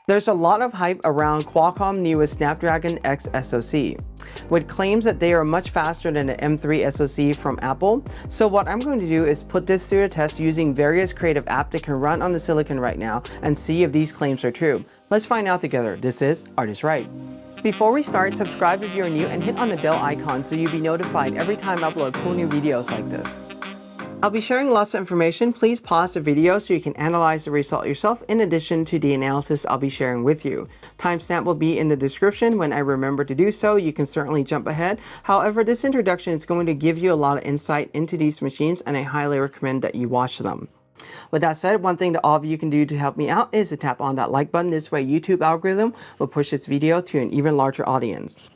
There's a lot of hype around Qualcomm's newest Snapdragon X SoC, with claims that they are much faster than the M3 SoC from Apple. So what I'm going to do is put this through a test using various creative apps that can run on the silicon right now and see if these claims are true. Let's find out together. This is ArtIsRight. Before we start, subscribe if you're new and hit on the bell icon so you'll be notified every time I upload cool new videos like this. I'll be sharing lots of information. Please pause the video so you can analyze the result yourself in addition to the analysis I'll be sharing with you. Timestamp will be in the description when I remember to do so. You can certainly jump ahead. However, this introduction is going to give you a lot of insight into these machines and I highly recommend that you watch them. With that said, one thing that all of you can do to help me out is to tap on that like button. This way YouTube algorithm will push this video to an even larger audience.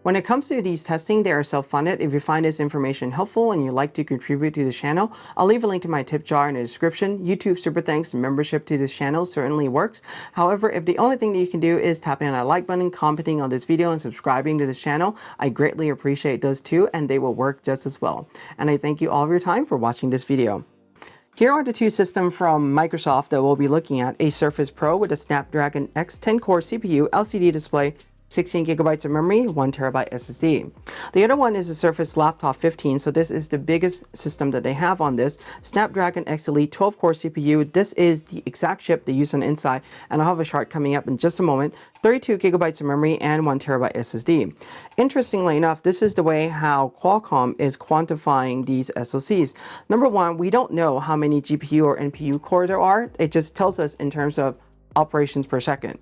When it comes to these testing, they are self-funded. If you find this information helpful and you'd like to contribute to the channel, I'll leave a link to my tip jar in the description. YouTube super thanks and membership to this channel certainly works. However, if the only thing that you can do is tapping on that like button, commenting on this video, and subscribing to this channel, I greatly appreciate those too, and they will work just as well. And I thank you all for your time for watching this video. Here are the two systems from Microsoft that we'll be looking at: a Surface Pro with a Snapdragon X 10-core CPU, LCD display, 16 gigabytes of memory, 1 terabyte SSD. The other one is the Surface Laptop 15, so this is the biggest system that they have on this. Snapdragon X Elite 12-core CPU. This is the exact chip they use on the inside, and I'll have a chart coming up in just a moment. 32 gigabytes of memory and 1 terabyte SSD. Interestingly enough, this is the way how Qualcomm is quantifying these SoCs. Number one, we don't know how many GPU or NPU cores there are. It just tells us in terms of operations per second.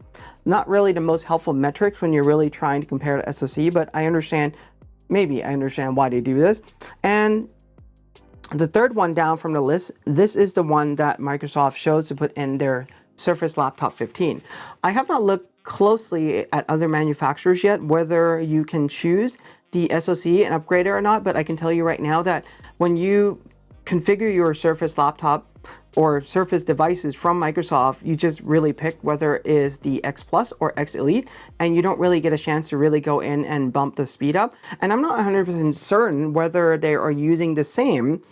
Not really the most helpful metrics when you're really trying to compare the SoC, but I understand why they do this. And the third one down from the list, this is the one that Microsoft chose to put in their Surface Laptop 15. I have not looked closely at other manufacturers yet, whether you can choose the SoC and upgrade it or not, but I can tell you right now that when you configure your Surface laptop or Surface devices from Microsoft, you just really pick whether it is the X Plus or X Elite, and you don't really get a chance to really go in and bump the speed up. And I'm not 100% certain whether they are using the same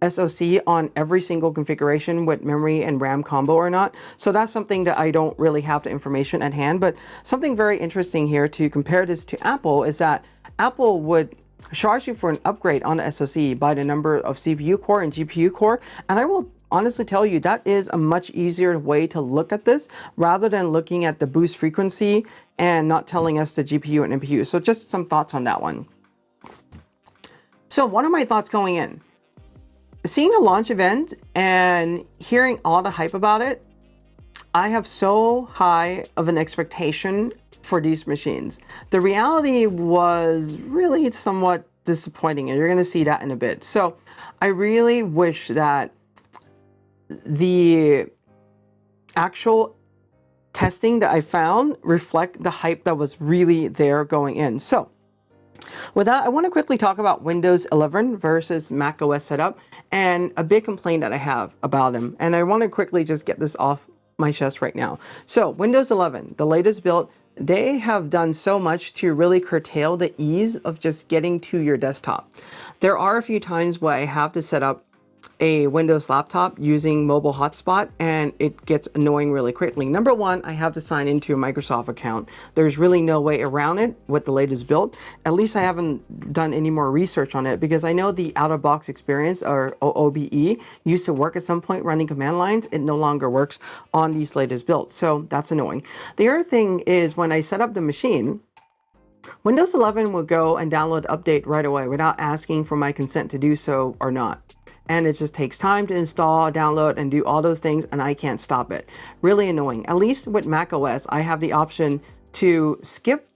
SoC on every single configuration with memory and RAM combo or not. So that's something that I don't really have the information at hand. But something very interesting here to compare this to Apple is that Apple would charge you for an upgrade on the SoC by the number of CPU core and GPU core. And I will honestly tell you that is a much easier way to look at this rather than looking at the boost frequency and not telling us the GPU and NPU. So just some thoughts on that one. So one of my thoughts going in, seeing the launch event and hearing all the hype about it, I have so high of an expectation for these machines. The reality was really somewhat disappointing, and you're going to see that in a bit. So I really wish that the actual testing that I found reflect the hype that was really there going in. So with that, I want to quickly talk about Windows 11 versus Mac OS setup and a big complaint that I have about them. And I want to quickly just get this off my chest right now. So Windows 11, the latest build, they have done so much to really curtail the ease of just getting to your desktop. There are a few times where I have to set up a Windows laptop using mobile hotspot, and it gets annoying really quickly. Number one, I have to sign into a Microsoft account. There's really no way around it with the latest build. At least I haven't done any more research on it because I know the out-of-box experience, or OOBE, used to work at some point running command lines. It no longer works on these latest builds, so that's annoying. The other thing is when I set up the machine, Windows 11 will go and download update right away without asking for my consent to do so or not. And it just takes time to install, download, and do all those things, and I can't stop it. Really annoying. At least with Mac OS, I have the option to skip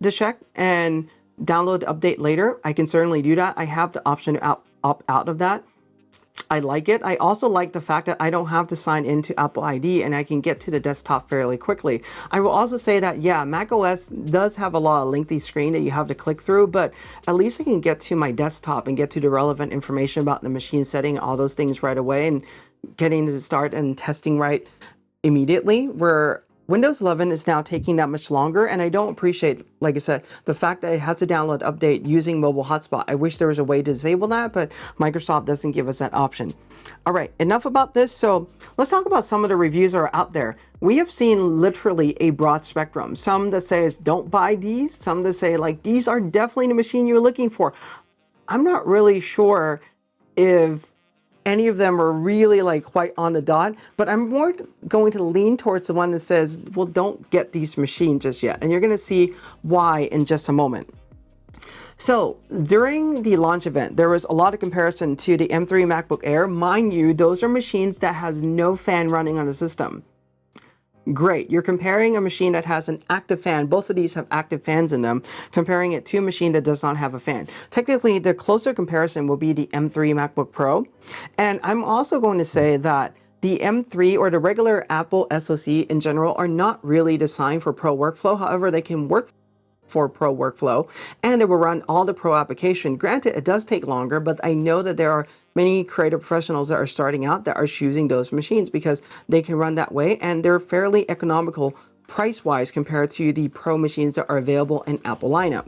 the check and download the update later. I can certainly do that. I have the option to opt out of that. I like it. I also like the fact that I don't have to sign into Apple ID and I can get to the desktop fairly quickly. I will also say that, yeah, macOS does have a lot of lengthy screen that you have to click through, but at least I can get to my desktop and get to the relevant information about the machine setting, all those things right away, and getting to start and testing right immediately, where Windows 11 is now taking that much longer, and I don't appreciate, like I said, the fact that it has to download update using mobile hotspot. I wish there was a way to disable that, but Microsoft doesn't give us that option. All right, enough about this. So let's talk about some of the reviews that are out there. We have seen literally a broad spectrum. Some that say don't buy these, some that say like these are definitely the machine you're looking for. I'm not really sure if any of them are really like quite on the dot, but I'm more going to lean towards the one that says, well, don't get these machines just yet. And you're going to see why in just a moment. So during the launch event, there was a lot of comparison to the M3 MacBook Air. Mind you, those are machines that has no fan running on the system. Great, you're comparing a machine that has an active fan. Both of these have active fans in them, comparing it to a machine that does not have a fan. Technically, the closer comparison will be the M3 MacBook Pro. And I'm also going to say that the M3 or the regular Apple SoC in general are not really designed for pro workflow. However, they can work for pro workflow and it will run all the pro application. Granted, it does take longer, but I know that there are many creative professionals that are starting out that are choosing those machines because they can run that way and they're fairly economical price-wise compared to the pro machines that are available in Apple lineup.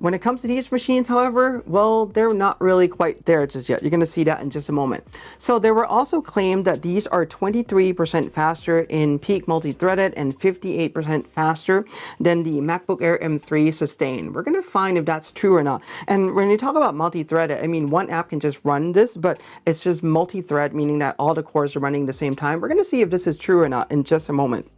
When it comes to these machines, however, well, they're not really quite there just yet. You're going to see that in just a moment. So there were also claimed that these are 23% faster in peak multi-threaded and 58% faster than the MacBook Air M3 Sustain. We're going to find if that's true or not. And when you talk about multi-threaded, I mean, one app can just run this, but it's just multi-thread, meaning that all the cores are running at the same time. We're going to see if this is true or not in just a moment.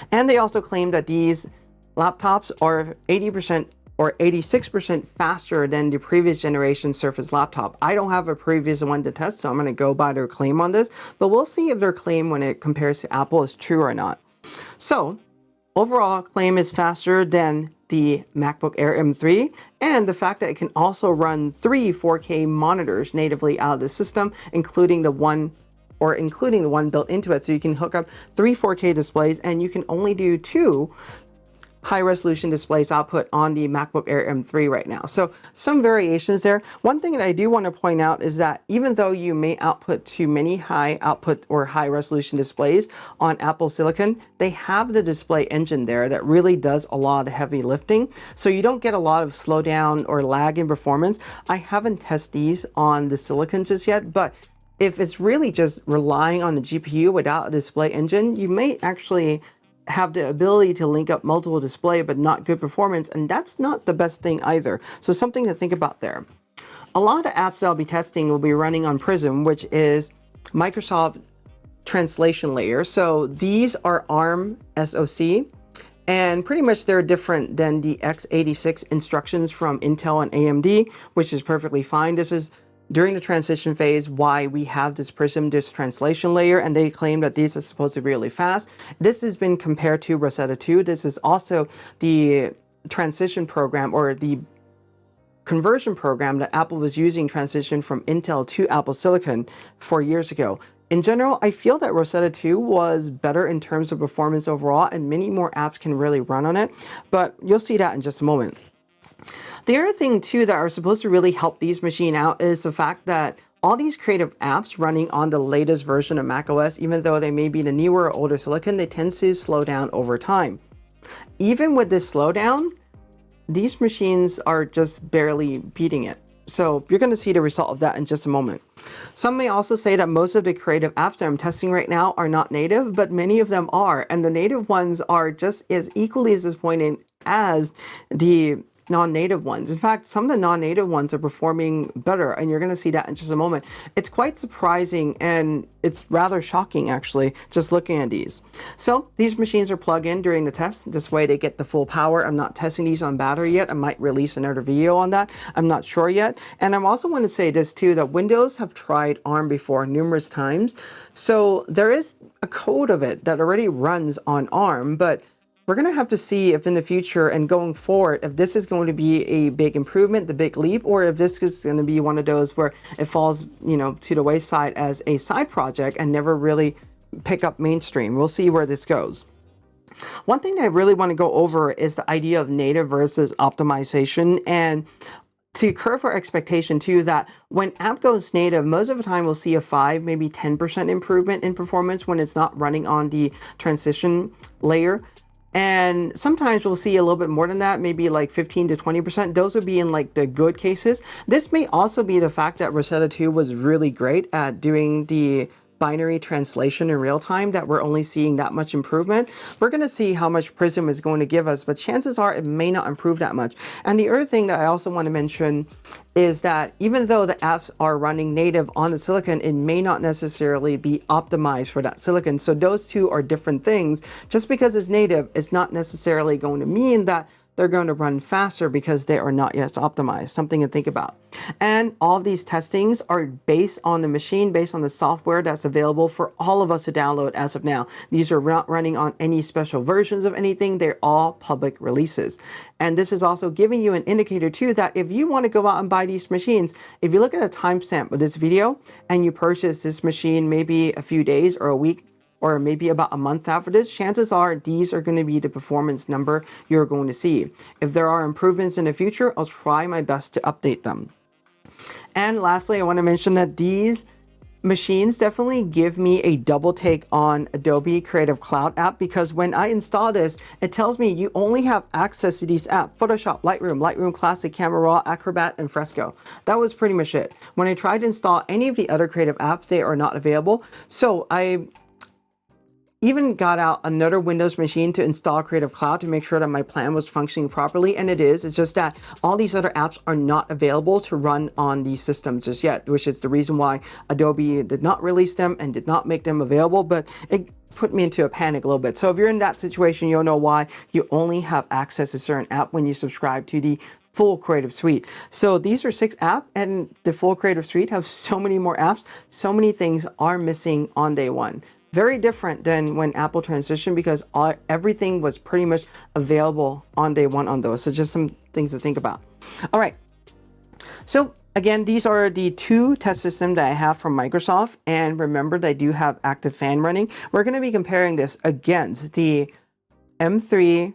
And they also claim that these laptops are 80% or 86% faster than the previous generation Surface laptop. I don't have a previous one to test, so I'm going to go by their claim on this, but we'll see if their claim when it compares to Apple is true or not. So overall claim is faster than the MacBook Air M3, and the fact that it can also run 3 4K monitors natively out of the system, including the one built into it. So you can hook up 3 4K displays and you can only do 2 high-resolution displays output on the MacBook Air M3 right now. So some variations there. One thing that I do want to point out is that even though you may output too many high output or high-resolution displays on Apple Silicon, they have the display engine there that really does a lot of heavy lifting. So you don't get a lot of slowdown or lag in performance. I haven't tested these on the Silicon just yet, but if it's really just relying on the GPU without a display engine, you may actually have the ability to link up multiple display but not good performance, and that's not the best thing either. So something to think about there. A lot of apps that I'll be testing will be running on Prism, which is Microsoft translation layer. So these are ARM SoC, and pretty much they're different than the x86 instructions from Intel and AMD, which is perfectly fine. This is during the transition phase why we have this Prism, this translation layer, and they claim that these are supposed to be really fast. This has been compared to Rosetta 2. This is also the transition program or the conversion program that Apple was using transition from Intel to Apple Silicon 4 years ago. In general, I feel that Rosetta 2 was better in terms of performance overall, and many more apps can really run on it, but you'll see that in just a moment. The other thing too that are supposed to really help these machines out is the fact that all these creative apps running on the latest version of macOS, even though they may be the newer or older Silicon, they tend to slow down over time. Even with this slowdown, these machines are just barely beating it. So you're going to see the result of that in just a moment. Some may also say that most of the creative apps that I'm testing right now are not native, but many of them are. And the native ones are just as equally as disappointing as the non-native ones. In fact, some of the non-native ones are performing better, and you're going to see that in just a moment. It's quite surprising, and it's rather shocking actually, just looking at these. So these machines are plugged in during the test. This way they get the full power. I'm not testing these on battery yet. I might release another video on that. I'm not sure yet. And I also want to say this too, that Windows have tried ARM before numerous times. So there is a code of it that already runs on ARM, but we're going to have to see if in the future and going forward, if this is going to be a big improvement, the big leap, or if this is going to be one of those where it falls, to the wayside as a side project and never really pick up mainstream. We'll see where this goes. One thing that I really want to go over is the idea of native versus optimization. And to curve our expectation too, that when app goes native, most of the time we'll see a 5, maybe 10% improvement in performance when it's not running on the transition layer. And sometimes we'll see a little bit more than that, maybe like 15 to 20%. Those would be in like the good cases. This may also be the fact that Rosetta 2 was really great at doing the binary translation in real time, that we're only seeing that much improvement. We're going to see how much Prism is going to give us, but chances are it may not improve that much. And the other thing that I also want to mention is that even though the apps are running native on the silicon, it may not necessarily be optimized for that silicon. So those two are different things. Just because it's native, it's not necessarily going to mean that they're going to run faster because they are not yet optimized. Something to think about. And all of these testings are based on the machine, based on the software that's available for all of us to download as of now. These are not running on any special versions of anything. They're all public releases. And this is also giving you an indicator too, that if you want to go out and buy these machines, if you look at a timestamp of this video and you purchase this machine maybe a few days or a week, or maybe about a month after this, chances are these are going to be the performance number you're going to see. If there are improvements in the future, I'll try my best to update them. And lastly, I want to mention that these machines definitely give me a double take on Adobe Creative Cloud app, because when I install this, it tells me you only have access to these apps: Photoshop, Lightroom, Lightroom Classic, Camera Raw, Acrobat, and Fresco. That was pretty much it. When I tried to install any of the other creative apps, they are not available. So I even got out another Windows machine to install Creative Cloud to make sure that my plan was functioning properly, and it is. It's just that all these other apps are not available to run on these systems just yet, which is the reason why Adobe did not release them and did not make them available, but it put me into a panic a little bit. So if you're in that situation, you'll know why you only have access to certain app when you subscribe to the full Creative Suite. So these are 6 apps, and the full Creative Suite have so many more apps. So many things are missing on day one. Very different than when Apple transitioned, because everything was pretty much available on day one on those. So just some things to think about. All right. So again, these are the 2 test systems that I have from Microsoft. And remember, they do have active fan running. We're going to be comparing this against the M3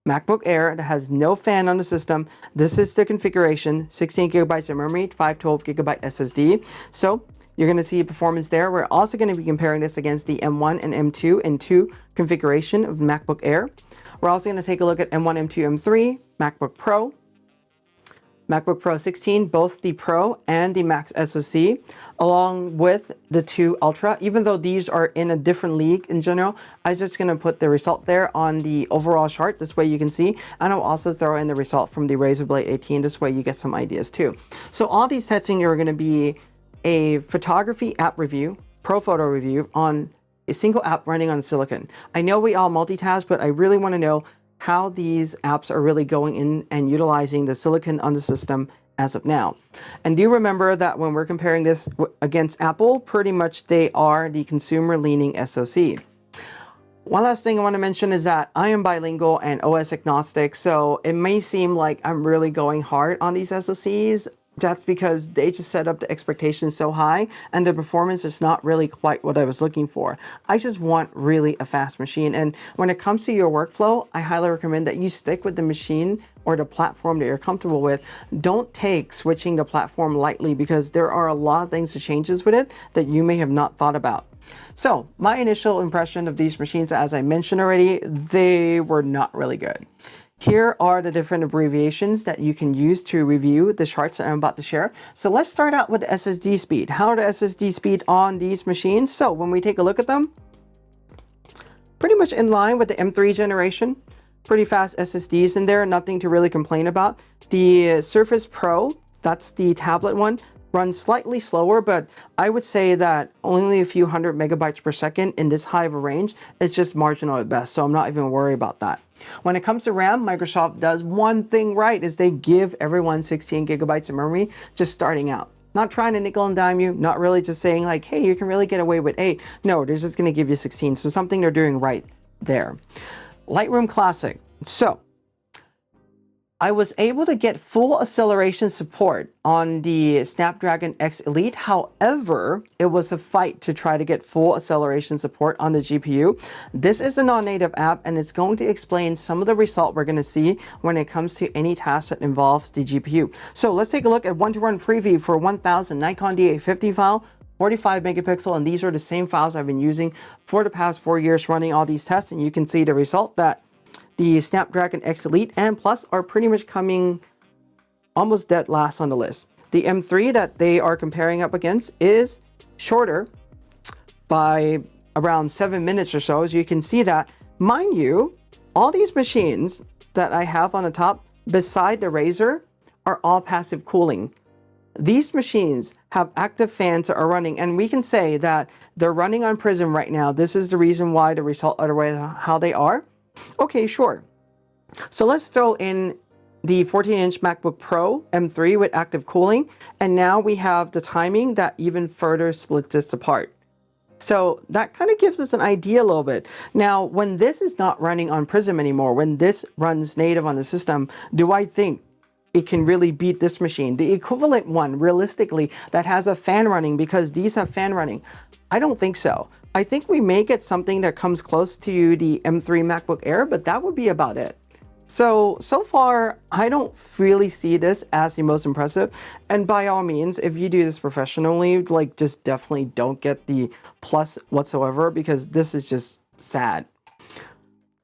MacBook Air that has no fan on the system. This is the configuration: 16 gigabytes of memory, 512 gigabyte SSD. So you're going to see performance there. We're also going to be comparing this against the M1 and M2 and 2 configuration of MacBook Air. We're also going to take a look at M1, M2, M3, MacBook Pro, MacBook Pro 16, both the Pro and the Max SoC, along with the 2 Ultra. Even though these are in a different league in general, I'm just going to put the result there on the overall chart. This way you can see. And I'll also throw in the result from the Razer Blade 18. This way you get some ideas too. So all these testing are going to be a photography app review, pro photo review on a single app running on silicon. I know we all multitask, but I really want to know how these apps are really going in and utilizing the silicon on the system as of now. And do remember that when we're comparing this against Apple, pretty much they are the consumer leaning SoC. One last thing I want to mention is that I am bilingual and OS agnostic, so it may seem like I'm really going hard on these SoCs. That's because they just set up the expectations so high, and the performance is not really quite what I was looking for. I just want really a fast machine. And when it comes to your workflow, I highly recommend that you stick with the machine or the platform that you're comfortable with. Don't take switching the platform lightly, because there are a lot of things that changes with it that you may have not thought about. So my initial impression of these machines, as I mentioned already, they were not really good. Here are the different abbreviations that you can use to review the charts that I'm about to share. So let's start out with the SSD speed. How are the SSD speed on these machines? So when we take a look at them, pretty much in line with the M3 generation. Pretty fast SSDs in there, nothing to really complain about. The Surface Pro, that's the tablet one, runs slightly slower, but I would say that only a few hundred megabytes per second in this high of a range is just marginal at best, so I'm not even worried about that. When it comes to RAM, Microsoft does one thing right, is they give everyone 16 gigabytes of memory just starting out. Not trying to nickel and dime you, not really just saying like, hey, you can really get away with 8. No, they're just going to give you 16, so something they're doing right there. Lightroom Classic. So I was able to get full acceleration support on the Snapdragon X Elite. However, it was a fight to try to get full acceleration support on the GPU. This is a non-native app, and it's going to explain some of the result we're going to see when it comes to any task that involves the GPU. So let's take a look at one-to-one preview for 1000 Nikon D850 file. 45 megapixel, and these are the same files I've been using for the past 4 years running all these tests, and you can see the result that the Snapdragon X Elite and Plus are pretty much coming almost dead last on the list. The M3 that they are comparing up against is shorter by around 7 minutes or so, as you can see that. Mind you, all these machines that I have on the top beside the Razer are all passive cooling. These machines have active fans that are running, and we can say that they're running on Prism right now. This is the reason why the result are the way how they are. Okay, sure. So let's throw in the 14-inch MacBook Pro M3 with active cooling, and now we have the timing that even further splits this apart. So that kind of gives us an idea a little bit. Now, when this is not running on Prism anymore, when this runs native on the system, do I think it can really beat this machine? The equivalent one, realistically, that has a fan running, because these have fan running, I don't think so. I think we may get something that comes close to the M3 MacBook Air, but that would be about it. So far, I don't really see this as the most impressive. And by all means, if you do this professionally, like, just definitely don't get the Plus whatsoever, because this is just sad.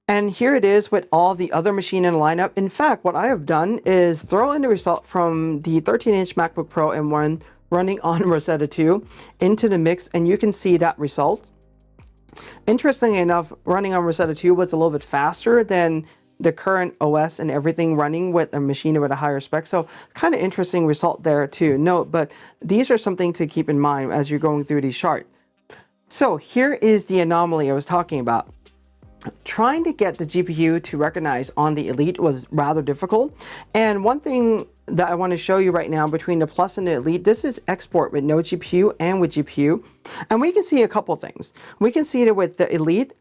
And here it is with all the other machine in the lineup. In fact, what I have done is throw in the result from the 13-inch MacBook Pro M1 running on Rosetta 2 into the mix, and you can see that result. Interestingly enough, running on Rosetta 2 was a little bit faster than the current OS and everything running with a machine with a higher spec. So kind of interesting result there to note, but these are something to keep in mind as you're going through these charts. So here is the anomaly I was talking about. Trying to get the GPU to recognize on the Elite was rather difficult. And one thing that I want to show you right now between the Plus and the Elite, this is export with no GPU and with GPU. And we can see a couple things. We can see that with the Elite,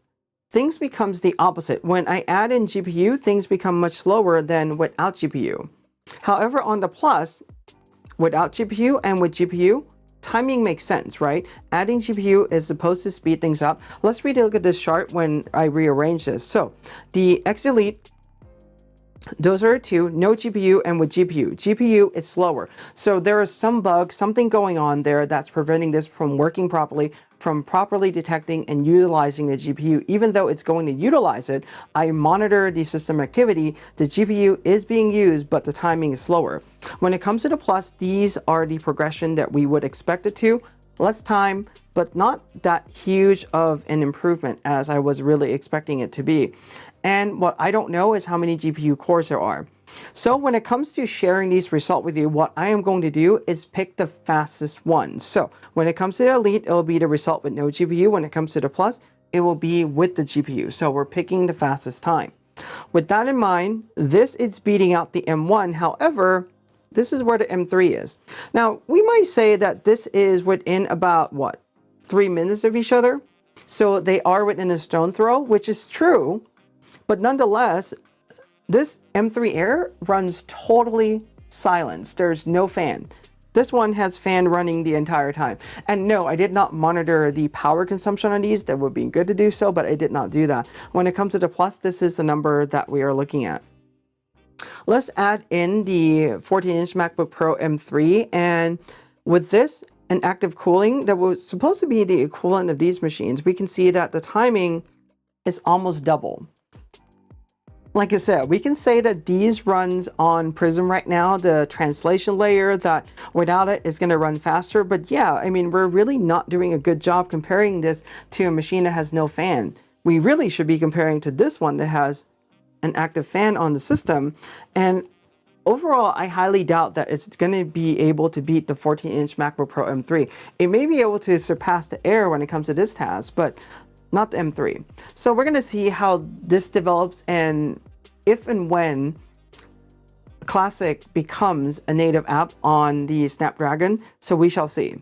things becomes the opposite. When I add in GPU, things become much slower than without GPU. However, on the Plus, without GPU and with GPU, timing makes sense, right? Adding GPU is supposed to speed things up. Let's read a look at this chart when I rearrange this. So the X Elite, those are two, no GPU, and with GPU. GPU is slower. So there is some bug, something going on there that's preventing this from working properly, from properly detecting and utilizing the GPU. Even though it's going to utilize it, I monitor the system activity. The GPU is being used, but the timing is slower. When it comes to the Plus, these are the progression that we would expect it to. Less time, but not that huge of an improvement as I was really expecting it to be. And what I don't know is how many GPU cores there are. So when it comes to sharing these results with you, what I am going to do is pick the fastest one. So when it comes to the Elite, it will be the result with no GPU. When it comes to the Plus, it will be with the GPU. So we're picking the fastest time. With that in mind, this is beating out the M1. However, this is where the M3 is. Now, we might say that this is within about, 3 minutes of each other? So they are within a stone throw, which is true. But nonetheless, this M3 Air runs totally silenced. There's no fan. This one has fan running the entire time. And no, I did not monitor the power consumption on these. That would be good to do so, but I did not do that. When it comes to the Plus, this is the number that we are looking at. Let's add in the 14-inch MacBook Pro M3. And with this and active cooling, that was supposed to be the equivalent of these machines, we can see that the timing is almost double. Like I said, we can say that these runs on Prism right now, the translation layer, that without it is going to run faster. But yeah, I mean, we're really not doing a good job comparing this to a machine that has no fan. We really should be comparing to this one that has an active fan on the system. And overall, I highly doubt that it's going to be able to beat the 14-inch MacBook Pro M3. It may be able to surpass the Air when it comes to this task, but not the M3. So we're going to see how this develops, and if and when Classic becomes a native app on the Snapdragon, so we shall see.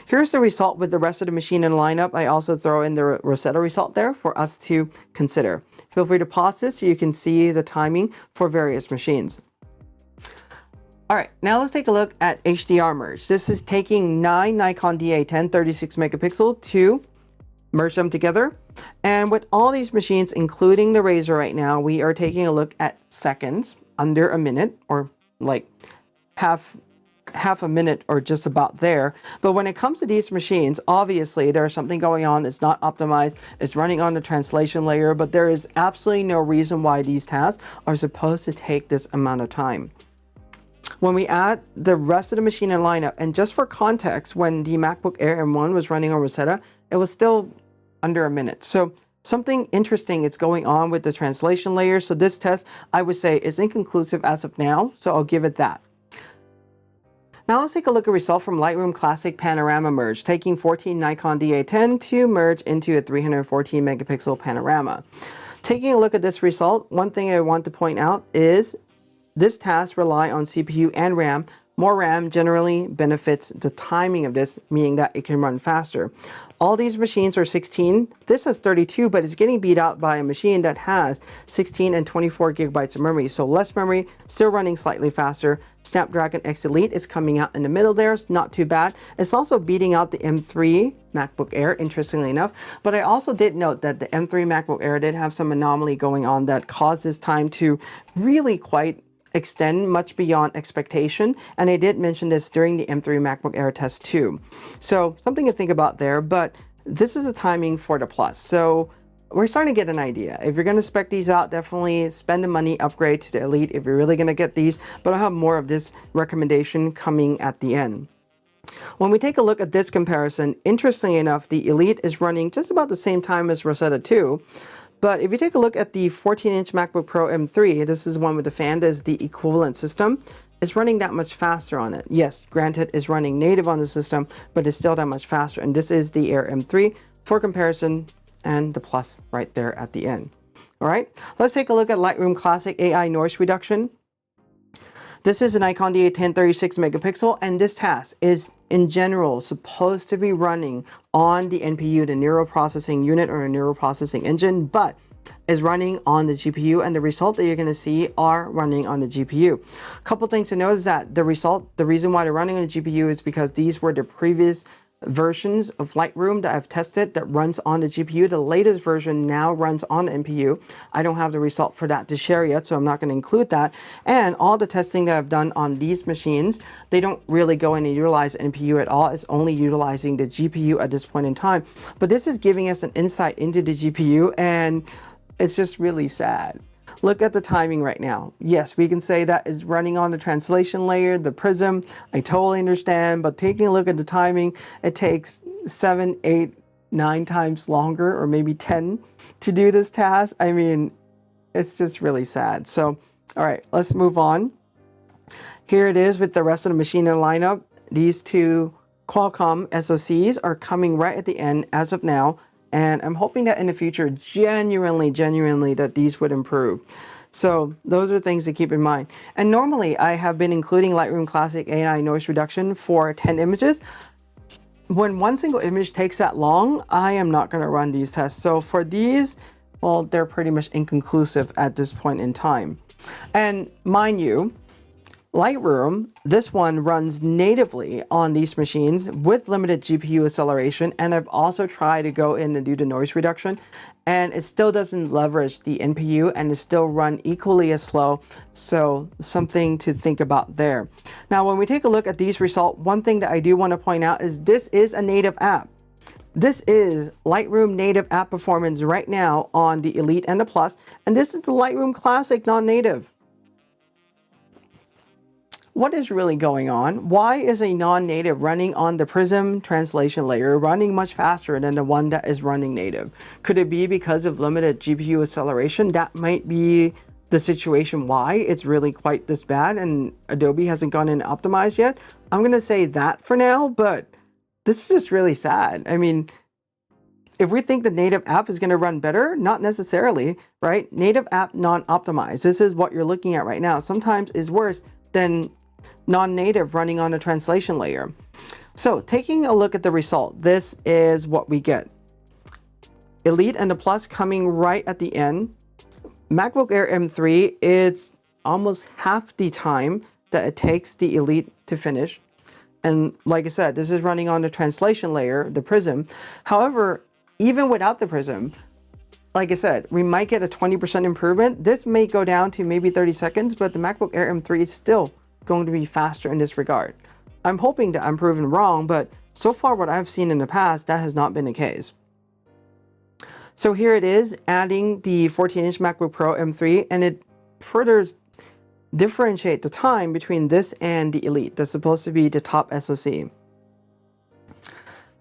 Here's the result with the rest of the machine in the lineup. I also throw in the Rosetta result there for us to consider. Feel free to pause this so you can see the timing for various machines. All right, now let's take a look at HDR Merge. This is taking 9 Nikon D810 36 megapixel to merge them together. And with all these machines, including the Razor right now, we are taking a look at seconds, under a minute, or like half a minute or just about there. But when it comes to these machines, obviously there's something going on. It's not optimized. It's running on the translation layer, but there is absolutely no reason why these tasks are supposed to take this amount of time. When we add the rest of the machine in lineup, and just for context, when the MacBook Air M1 was running on Rosetta, it was still under a minute. So something interesting is going on with the translation layer. So this test, I would say, is inconclusive as of now. So I'll give it that. Now let's take a look at result from Lightroom Classic Panorama Merge, taking 14 Nikon D810 to merge into a 314 megapixel panorama. Taking a look at this result, one thing I want to point out is this task relies on CPU and RAM. More RAM generally benefits the timing of this, meaning that it can run faster. All these machines are 16. This has 32, but it's getting beat out by a machine that has 16 and 24 gigabytes of memory. So less memory, still running slightly faster. Snapdragon X Elite is coming out in the middle there. It's not too bad. It's also beating out the M3 MacBook Air, interestingly enough. But I also did note that the M3 MacBook Air did have some anomaly going on that caused this time to really quite extend much beyond expectation, and I did mention this during the M3 MacBook Air test too. So something to think about there, but this is a timing for the Plus. So we're starting to get an idea. If you're going to spec these out, definitely spend the money, upgrade to the Elite if you're really going to get these, but I'll have more of this recommendation coming at the end. When we take a look at this comparison, interestingly enough, the Elite is running just about the same time as Rosetta 2. But if you take a look at the 14-inch MacBook Pro M3, this is one with the fan, that is the equivalent system. It's running that much faster on it. Yes, granted, it's running native on the system, but it's still that much faster. And this is the Air M3 for comparison, and the Plus right there at the end. All right, let's take a look at Lightroom Classic AI noise reduction. This is a Nikon D810 36 megapixel, and this task is in general supposed to be running on the NPU, the neural processing unit or a neural processing engine, but is running on the GPU, and the result that you're going to see are running on the GPU. A couple things to note is that the reason why they're running on the GPU is because these were the previous versions of Lightroom that I've tested that runs on the GPU. The latest version now runs on NPU. I don't have the result for that to share yet, so I'm not going to include that. And all the testing that I've done on these machines, they don't really go in and utilize NPU at all. It's only utilizing the GPU at this point in time. But this is giving us an insight into the GPU, and it's just really sad. Look at the timing right now. Yes, we can say that is running on the translation layer, the Prism. I totally understand, but taking a look at the timing, it takes 7, 8, 9 times longer, or maybe 10 to do this task. I mean, it's just really sad. So, all right, let's move on. Here it is with the rest of the machine in the lineup. These two Qualcomm SoCs are coming right at the end as of now. And I'm hoping that in the future, genuinely, that these would improve. So those are things to keep in mind. And normally I have been including Lightroom Classic AI noise reduction for 10 images. When one single image takes that long, I am not going to run these tests. So for these, well, they're pretty much inconclusive at this point in time. And mind you, Lightroom, this one runs natively on these machines with limited GPU acceleration, and I've also tried to go in and do the noise reduction, and it still doesn't leverage the NPU, and it still run equally as slow, so something to think about there. Now, when we take a look at these results, one thing that I do want to point out is this is a native app. This is Lightroom native app performance right now on the Elite and the Plus, and this is the Lightroom Classic non-native. What is really going on? Why is a non-native running on the Prism translation layer running much faster than the one that is running native? Could it be because of limited GPU acceleration? That might be the situation why it's really quite this bad and Adobe hasn't gone in and optimized yet. I'm going to say that for now, but this is just really sad. I mean, if we think the native app is going to run better, not necessarily, right? Native app non-optimized. This is what you're looking at right now. Sometimes is worse than non-native running on a translation layer. So taking a look at the result, this is what we get. Elite and the Plus coming right at the end. MacBook Air M3, it's almost half the time that it takes the Elite to finish. And like I said, this is running on the translation layer, the Prism. However, even without the Prism, like I said, we might get a 20% improvement. This may go down to maybe 30 seconds, but the MacBook Air M3 is still going to be faster in this regard. I'm hoping that I'm proven wrong, but so far what I've seen in the past, that has not been the case. So here it is, adding the 14-inch MacBook Pro M3, and it further differentiate the time between this and the Elite. That's supposed to be the top SoC.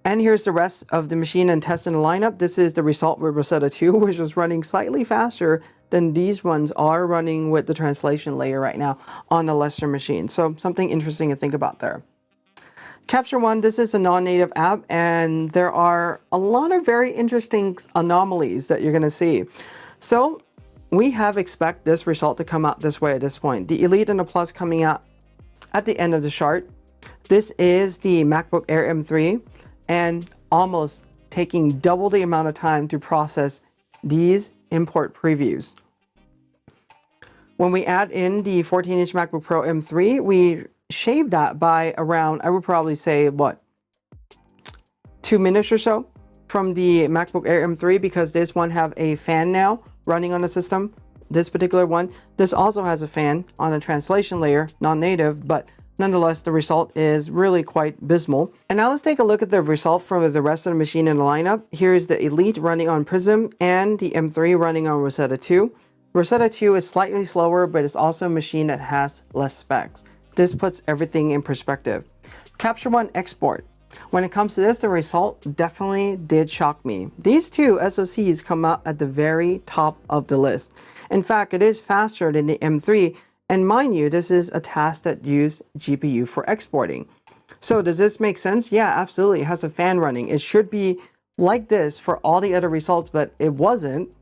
And here's the rest of the machine and test in the lineup. This is the result with Rosetta 2, which was running slightly faster than these ones are running with the translation layer right now on the lesser machine. So something interesting to think about there. Capture One, this is a non-native app, and there are a lot of very interesting anomalies that you're going to see. So we expect this result to come out this way at this point. The Elite and the Plus coming out at the end of the chart. This is the MacBook Air M3, and almost taking double the amount of time to process these import previews. When we add in the 14-inch MacBook Pro M3, we shave that by around, I would probably say, what, 2 minutes or so from the MacBook Air M3, because this one have a fan now running on the system. This particular one, this also has a fan on a translation layer, non-native, but nonetheless, the result is really quite abysmal. And now let's take a look at the result from the rest of the machine in the lineup. Here is the Elite running on Prism and the M3 running on Rosetta 2. Rosetta 2 is slightly slower, but it's also a machine that has less specs. This puts everything in perspective. Capture One Export. When it comes to this, the result definitely did shock me. These two SoCs come out at the very top of the list. In fact, it is faster than the M3. And mind you, this is a task that uses GPU for exporting. So does this make sense? Yeah, absolutely. It has a fan running. It should be like this for all the other results, but it wasn't.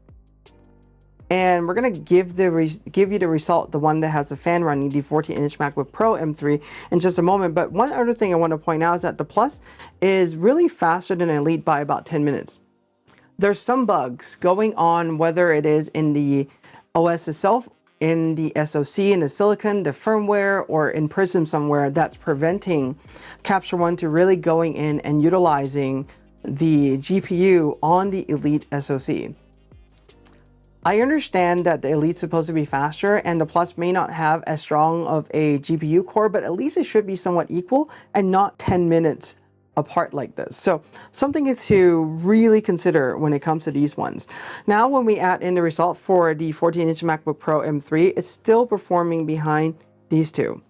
And we're going to give you the result, the one that has a fan running, the 14-inch MacBook Pro M3, in just a moment. But one other thing I want to point out is that the Plus is really faster than Elite by about 10 minutes. There's some bugs going on, whether it is in the OS itself, in the SoC, in the silicon, the firmware, or in Prism somewhere, that's preventing Capture One to really going in and utilizing the GPU on the Elite SoC. I understand that the Elite's supposed to be faster and the Plus may not have as strong of a GPU core, but at least it should be somewhat equal and not 10 minutes apart like this. So something to really consider when it comes to these ones. Now, when we add in the result for the 14-inch MacBook Pro M3, it's still performing behind these two.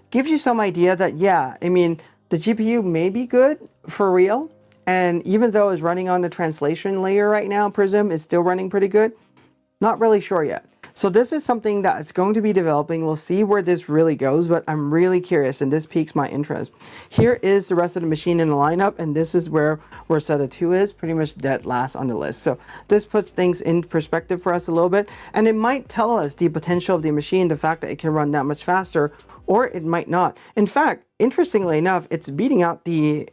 Gives you some idea that, yeah, I mean, the GPU may be good for real. And even though it's running on the translation layer right now, Prism is still running pretty good. Not really sure yet. So this is something that is going to be developing. We'll see where this really goes, but I'm really curious and this piques my interest. Here is the rest of the machine in the lineup, and this is where Rosetta 2 is, pretty much dead last on the list. So this puts things in perspective for us a little bit, and it might tell us the potential of the machine, the fact that it can run that much faster, or it might not. In fact, interestingly enough, it's beating out the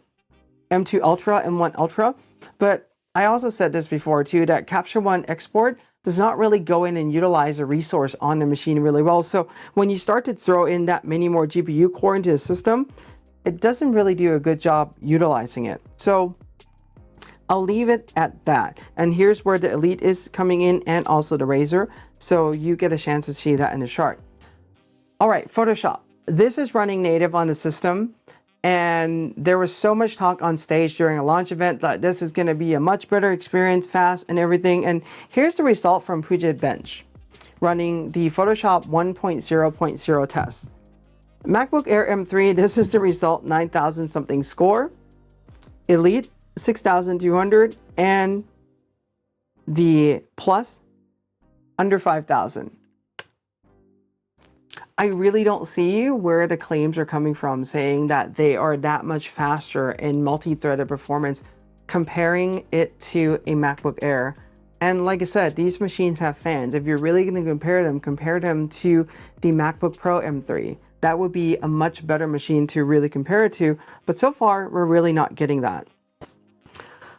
M2 Ultra, M1 Ultra, but I also said this before too, that Capture One Export does not really go in and utilize a resource on the machine really well. So when you start to throw in that many more GPU core into the system, it doesn't really do a good job utilizing it. So I'll leave it at that. And here's where the Elite is coming in and also the Razor. So you get a chance to see that in the chart. All right, Photoshop. This is running native on the system. And there was so much talk on stage during a launch event that this is going to be a much better experience, fast and everything. And here's the result from Puget Bench running the Photoshop 1.0.0 test. MacBook Air M3, this is the result, 9,000 something score. Elite, 6,200. And the Plus, under 5,000. I really don't see where the claims are coming from saying that they are that much faster in multi-threaded performance, comparing it to a MacBook Air. And like I said, these machines have fans. If you're really going to compare them to the MacBook Pro M3. That would be a much better machine to really compare it to. But so far, we're really not getting that.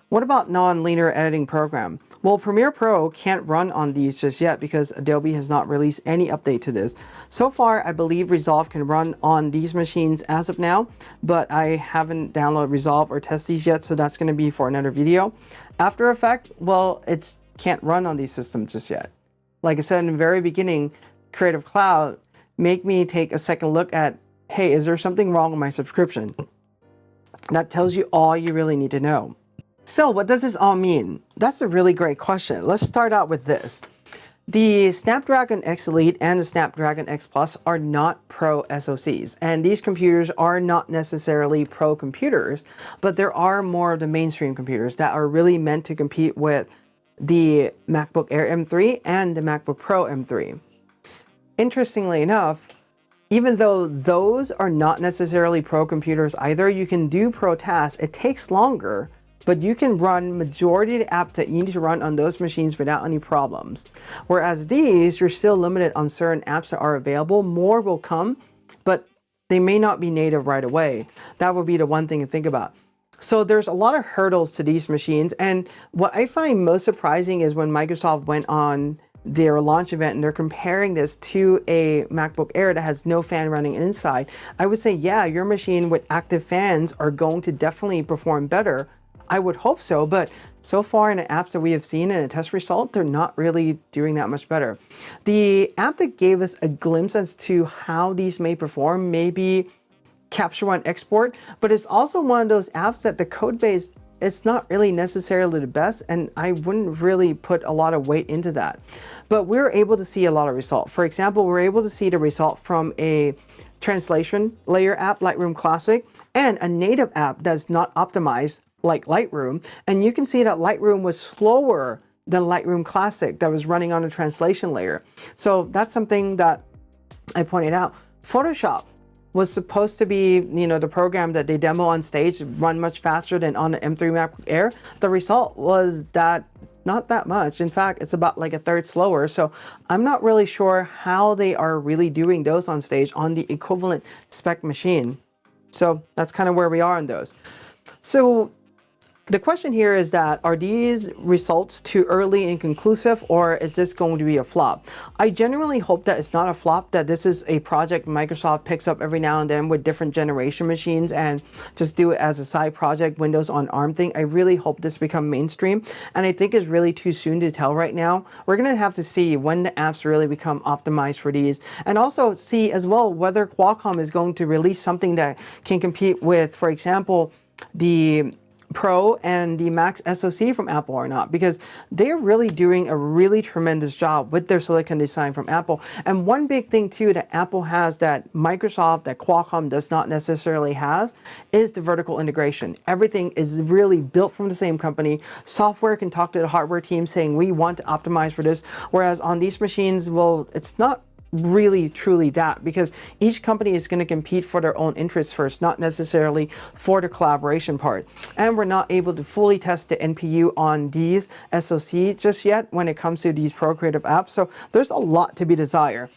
What about non-linear editing program? Well, Premiere Pro can't run on these just yet because Adobe has not released any update to this. So far, I believe Resolve can run on these machines as of now, but I haven't downloaded Resolve or test these yet, so that's going to be for another video. After Effects, well, it can't run on these systems just yet. Like I said in the very beginning, Creative Cloud make me take a second look at, hey, is there something wrong with my subscription? That tells you all you really need to know. So what does this all mean? That's a really great question. Let's start out with this. The Snapdragon X Elite and the Snapdragon X Plus are not pro SoCs, and these computers are not necessarily pro computers, but there are more of the mainstream computers that are really meant to compete with the MacBook Air M3 and the MacBook Pro M3. Interestingly enough, even though those are not necessarily pro computers either, you can do pro tasks. It takes longer, but you can run majority of the apps that you need to run on those machines without any problems. Whereas these, you're still limited on certain apps that are available. More will come, but they may not be native right away. That would be the one thing to think about. So there's a lot of hurdles to these machines. And what I find most surprising is when Microsoft went on their launch event and they're comparing this to a MacBook Air that has no fan running inside. I would say, yeah, your machine with active fans are going to definitely perform better. I would hope so, but so far in the apps that we have seen in a test result, they're not really doing that much better. The app that gave us a glimpse as to how these may perform may be Capture One Export, but it's also one of those apps that the code base, it's not really necessarily the best, and I wouldn't really put a lot of weight into that. But we're able to see a lot of result. For example, we're able to see the result from a translation layer app, Lightroom Classic, and a native app that's not optimized like Lightroom, and you can see that Lightroom was slower than Lightroom Classic that was running on a translation layer. So that's something that I pointed out. Photoshop was supposed to be, the program that they demo on stage run much faster than on the M3 MacBook Air. The result was that not that much. In fact, it's about like a third slower. So I'm not really sure how they are really doing those on stage on the equivalent spec machine. So that's kind of where we are on those. So the question here is that, are these results too early and conclusive, or is this going to be a flop? I genuinely hope that it's not a flop, that this is a project Microsoft picks up every now and then with different generation machines and just do it as a side project, Windows on ARM thing. I really hope this becomes mainstream, and I think it's really too soon to tell right now. We're going to have to see when the apps really become optimized for these, and also see as well whether Qualcomm is going to release something that can compete with, for example, the Pro and the Max SoC from Apple or not, because they're really doing a really tremendous job with their silicon design from Apple. And one big thing too that Apple has that Microsoft, that Qualcomm does not necessarily have, is the vertical integration. Everything is really built from the same company. Software can talk to the hardware team saying we want to optimize for this, whereas on these machines, well, it's not really truly that, because each company is going to compete for their own interests first, not necessarily for the collaboration part. And we're not able to fully test the NPU on these SoC just yet when it comes to these Pro Creative apps. So there's a lot to be desired.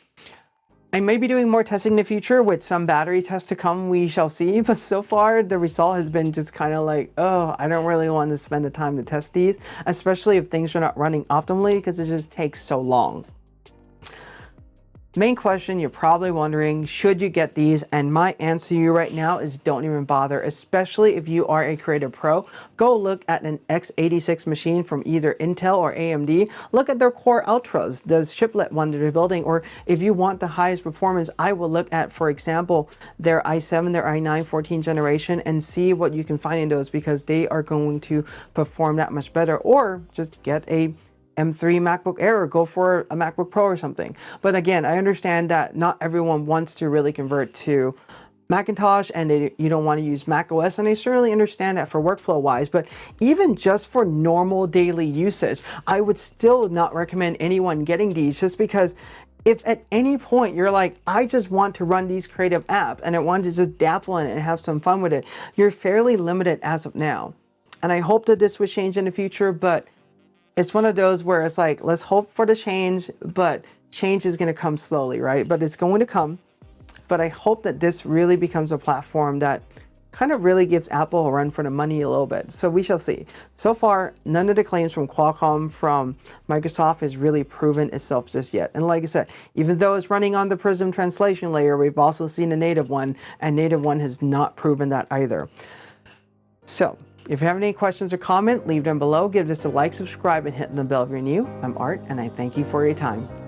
I may be doing more testing in the future with some battery tests to come, we shall see. But so far, the result has been just kind of like, oh, I don't really want to spend the time to test these, especially if things are not running optimally, because it just takes so long. Main question, you're probably wondering, should you get these? And my answer to you right now is don't even bother, especially if you are a creative pro. Go look at an x86 machine from either Intel or AMD. Look at their Core Ultras, the chiplet one that they're building, or if you want the highest performance, I will look at, for example, their i7, their i9 14th generation, and see what you can find in those, because they are going to perform that much better. Or just get a M3 MacBook Air or go for a MacBook Pro or something. But again, I understand that not everyone wants to really convert to Macintosh and you don't want to use Mac OS, and I certainly understand that for workflow wise, but even just for normal daily usage, I would still not recommend anyone getting these, just because if at any point you're like, I just want to run these creative apps and I want to just dabble in it and have some fun with it, you're fairly limited as of now. And I hope that this will change in the future, but it's one of those where it's like, let's hope for the change, but change is going to come slowly, right? But it's going to come. But I hope that this really becomes a platform that kind of really gives Apple a run for the money a little bit. So we shall see. So far, none of the claims from Qualcomm, from Microsoft has really proven itself just yet. And like I said, even though it's running on the Prism translation layer, we've also seen a native one, and native one has not proven that either. So if you have any questions or comment, leave them below. Give this a like, subscribe, and hit the bell if you're new. I'm Art, and I thank you for your time.